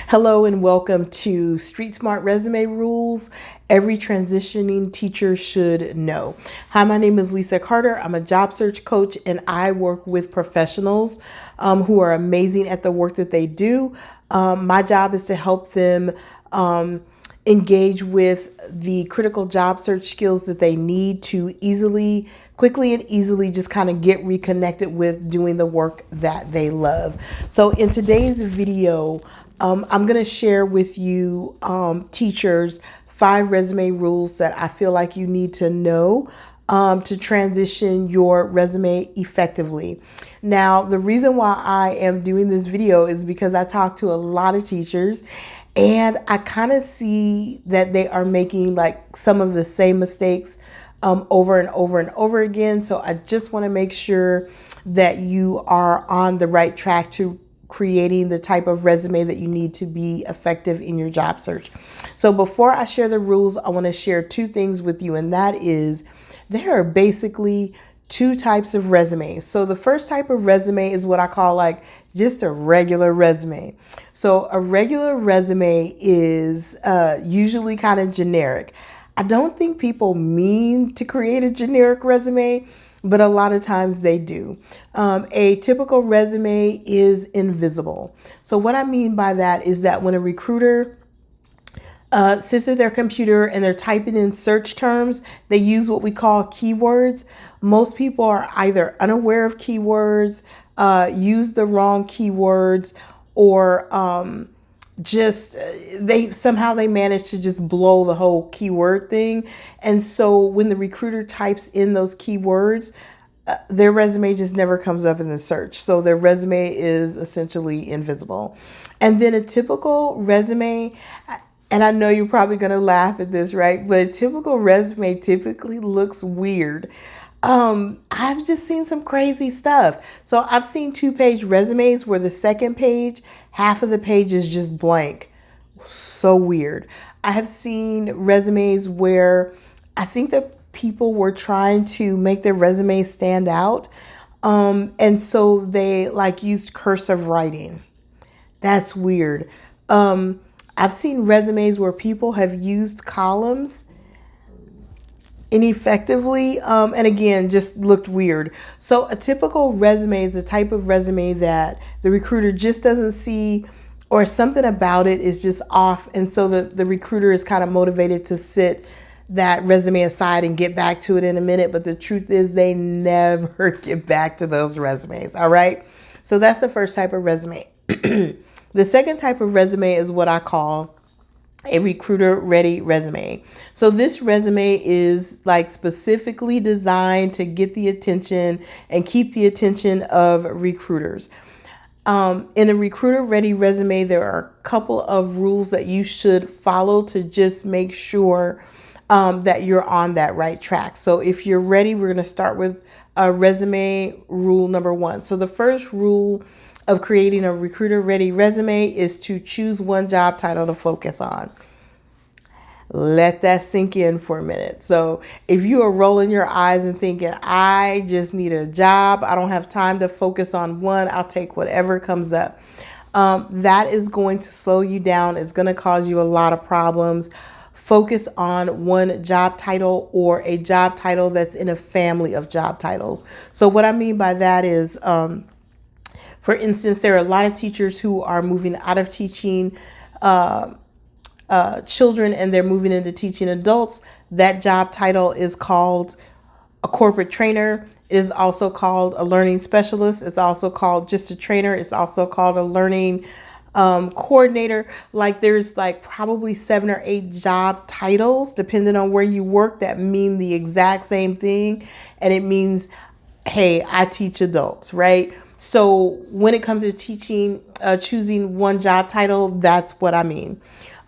Hello and welcome to Street Smart Resume Rules Every Transitioning Teacher Should Know. Hi, my name is Lisa Carter. I'm a job search coach and I work with professionals who are amazing at the work that they do. My job is to help them engage with the critical job search skills that they need to quickly and easily just kind of get reconnected with doing the work that they love. So in today's video, I'm going to share with you teachers 5 resume rules that I feel like you need to know to transition your resume effectively. Now, the reason why I am doing this video is because I talk to a lot of teachers and I kind of see that they are making like some of the same mistakes over and over and over again. So I just want to make sure that you are on the right track to creating the type of resume that you need to be effective in your job search. So before I share the rules, I want to share 2 things with you, and that is there are basically 2 types of resumes. So the first type of resume is what I call like just a regular resume. So a regular resume is usually kind of generic. I don't think people mean to create a generic resume, but a lot of times they do. A typical resume is invisible. So what I mean by that is that when a recruiter sits at their computer and they're typing in search terms, they use what we call keywords. Most people are either unaware of keywords, use the wrong keywords, or they manage to just blow the whole keyword thing. And so when the recruiter types in those keywords, their resume just never comes up in the search. So their resume is essentially invisible. And then a typical resume, and I know you're probably going to laugh at this, right? But a typical resume typically looks weird. I've just seen some crazy stuff. So I've seen 2-page resumes where the second page, half of the page is just blank. So weird. I have seen resumes where I think that people were trying to make their resume stand out. And so they like used cursive writing. That's weird. I've seen resumes where people have used columns ineffectively, and again, just looked weird. So a typical resume is a type of resume that the recruiter just doesn't see, or something about it is just off. And so the recruiter is kind of motivated to sit that resume aside and get back to it in a minute. But the truth is they never get back to those resumes. All right. So that's the first type of resume. The second type of resume is what I call a recruiter ready resume. So this resume is like specifically designed to get the attention and keep the attention of recruiters. In a recruiter ready resume, there are a couple of rules that you should follow to just make sure that you're on that right track. So if you're ready, we're going to start with resume rule number 1. So the first rule of creating a recruiter ready resume is to choose one job title to focus on. Let that sink in for a minute. So if you are rolling your eyes and thinking, I just need a job, I don't have time to focus on one, I'll take whatever comes up. That is going to slow you down. It's going to cause you a lot of problems. Focus on one job title or a job title that's in a family of job titles. So what I mean by that is, for instance, there are a lot of teachers who are moving out of teaching children and they're moving into teaching adults. That job title is called a corporate trainer. It is also called a learning specialist. It's also called just a trainer. It's also called a learning coordinator. Like there's like probably 7 or 8 job titles, depending on where you work, that mean the exact same thing. And it means, hey, I teach adults, right? So when it comes to teaching, choosing one job title, that's what I mean.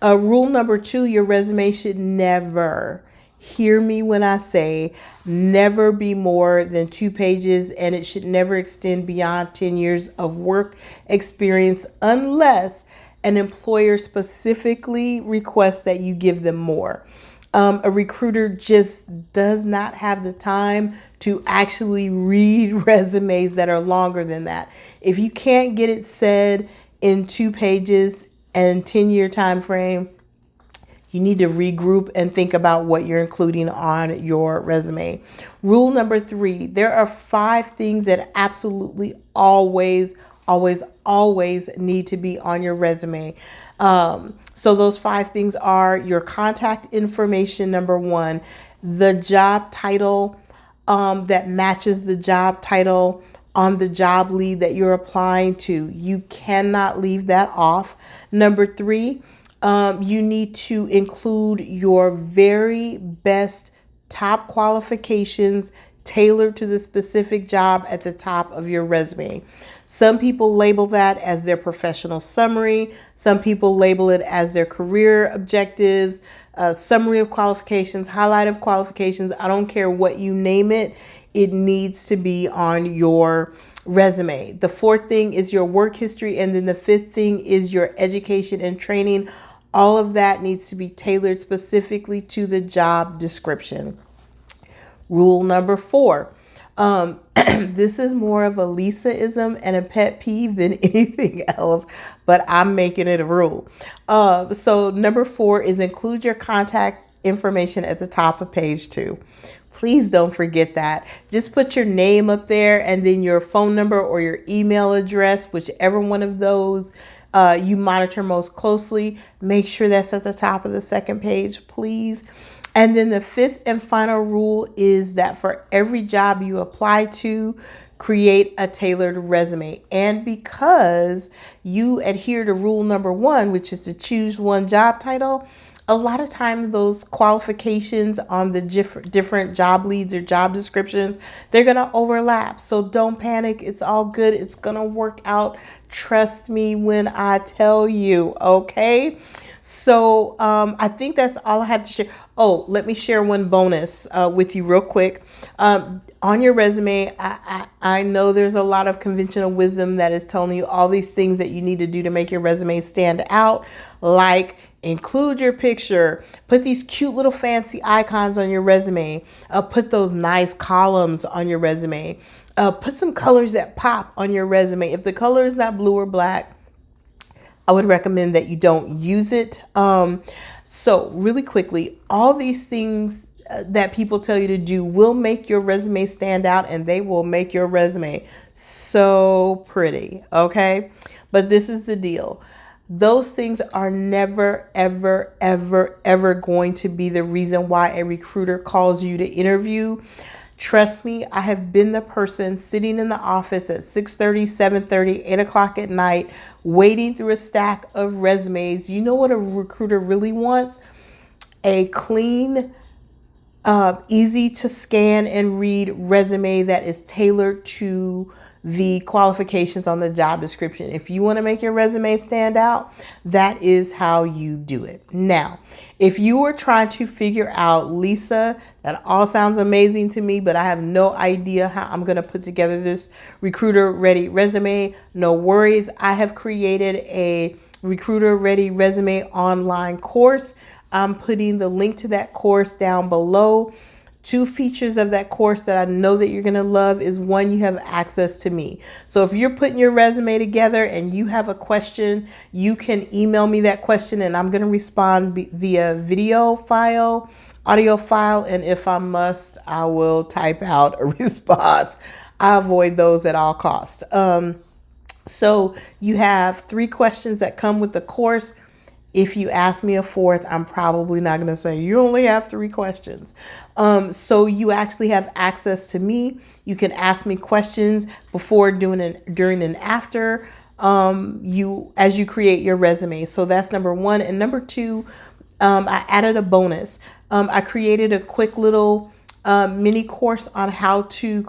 Rule number 2, your resume should never, hear me when I say, never be more than 2 pages, and it should never extend beyond 10 years of work experience unless an employer specifically requests that you give them more. A recruiter just does not have the time to actually read resumes that are longer than that. If you can't get it said in 2 pages, and 10-year time frame, you need to regroup and think about what you're including on your resume. Rule number 3, there are 5 things that absolutely always need to be on your resume. So those 5 things are your contact information, number 1, the job title that matches the job title on the job lead that you're applying to. You cannot leave that off. Number 3, you need to include your very best top qualifications tailored to the specific job at the top of your resume. Some people label that as their professional summary. Some people label it as their career objectives, summary of qualifications, highlight of qualifications. I don't care what you name it. It needs to be on your resume. The 4th thing is your work history. And then the 5th thing is your education and training. All of that needs to be tailored specifically to the job description. Rule number 4. This is more of a Lisa-ism and a pet peeve than anything else, but I'm making it a rule. So number 4 is include your contact information at the top of page 2. Please don't forget that. Just put your name up there and then your phone number or your email address, whichever one of those you monitor most closely. Make sure that's at the top of the second page, please. And then the 5th and final rule is that for every job you apply to, create a tailored resume. And because you adhere to rule number 1, which is to choose one job title, a lot of times those qualifications on the different job leads or job descriptions, they're going to overlap. So don't panic. It's all good. It's going to work out. Trust me when I tell you, okay? So I think that's all I have to share. Oh, let me share one bonus with you real quick. On your resume, I know there's a lot of conventional wisdom that is telling you all these things that you need to do to make your resume stand out, like include your picture, put these cute little fancy icons on your resume, put those nice columns on your resume, put some colors that pop on your resume. If the color is not blue or black, I would recommend that you don't use it. So really quickly, all these things that people tell you to do will make your resume stand out, and they will make your resume so pretty, okay? But this is the deal. Those things are never, ever going to be the reason why a recruiter calls you to interview. Trust me, I have been the person sitting in the office at 6:30, 7:30, 8 o'clock at night, waiting through a stack of resumes. You know what a recruiter really wants? A clean, easy to scan and read resume that is tailored to the qualifications on the job description. If you want to make your resume stand out, that is how you do it. Now, if you are trying to figure out, Lisa, that all sounds amazing to me, but I have no idea how I'm going to put together this recruiter ready resume, no worries. I have created a recruiter ready resume online course. I'm putting the link to that course down below. 2 features of that course that I know that you're going to love is, 1, you have access to me. So if you're putting your resume together and you have a question, you can email me that question and I'm going to respond via video file, audio file, and if I must, I will type out a response. I avoid those at all costs. So you have 3 questions that come with the course. If you ask me a 4th, I'm probably not going to say you only have 3 questions. So you actually have access to me. You can ask me questions before, during, and after as you create your resume. So that's number 1. And number 2, I added a bonus. I created a quick little mini course on how to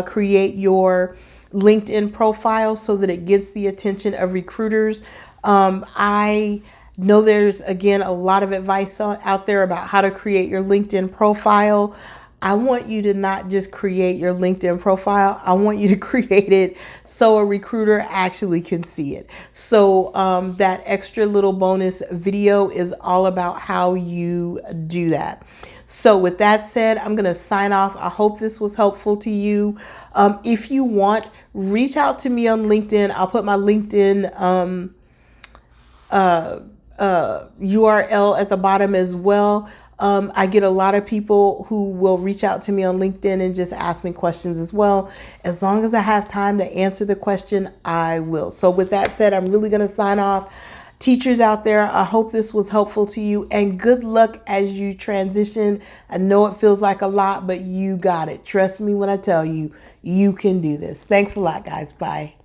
create your LinkedIn profile so that it gets the attention of recruiters. I know there's, again, a lot of advice out there about how to create your LinkedIn profile. I want you to not just create your LinkedIn profile. I want you to create it so a recruiter actually can see it. So that extra little bonus video is all about how you do that. So with that said, I'm going to sign off. I hope this was helpful to you. If you want, reach out to me on LinkedIn. I'll put my LinkedIn URL at the bottom as well. I get a lot of people who will reach out to me on LinkedIn and just ask me questions as well. As long as I have time to answer the question, I will. So with that said, I'm really going to sign off. Teachers out there, I hope this was helpful to you, and good luck as you transition. I know it feels like a lot, but you got it. Trust me when I tell you, you can do this. Thanks a lot, guys. Bye.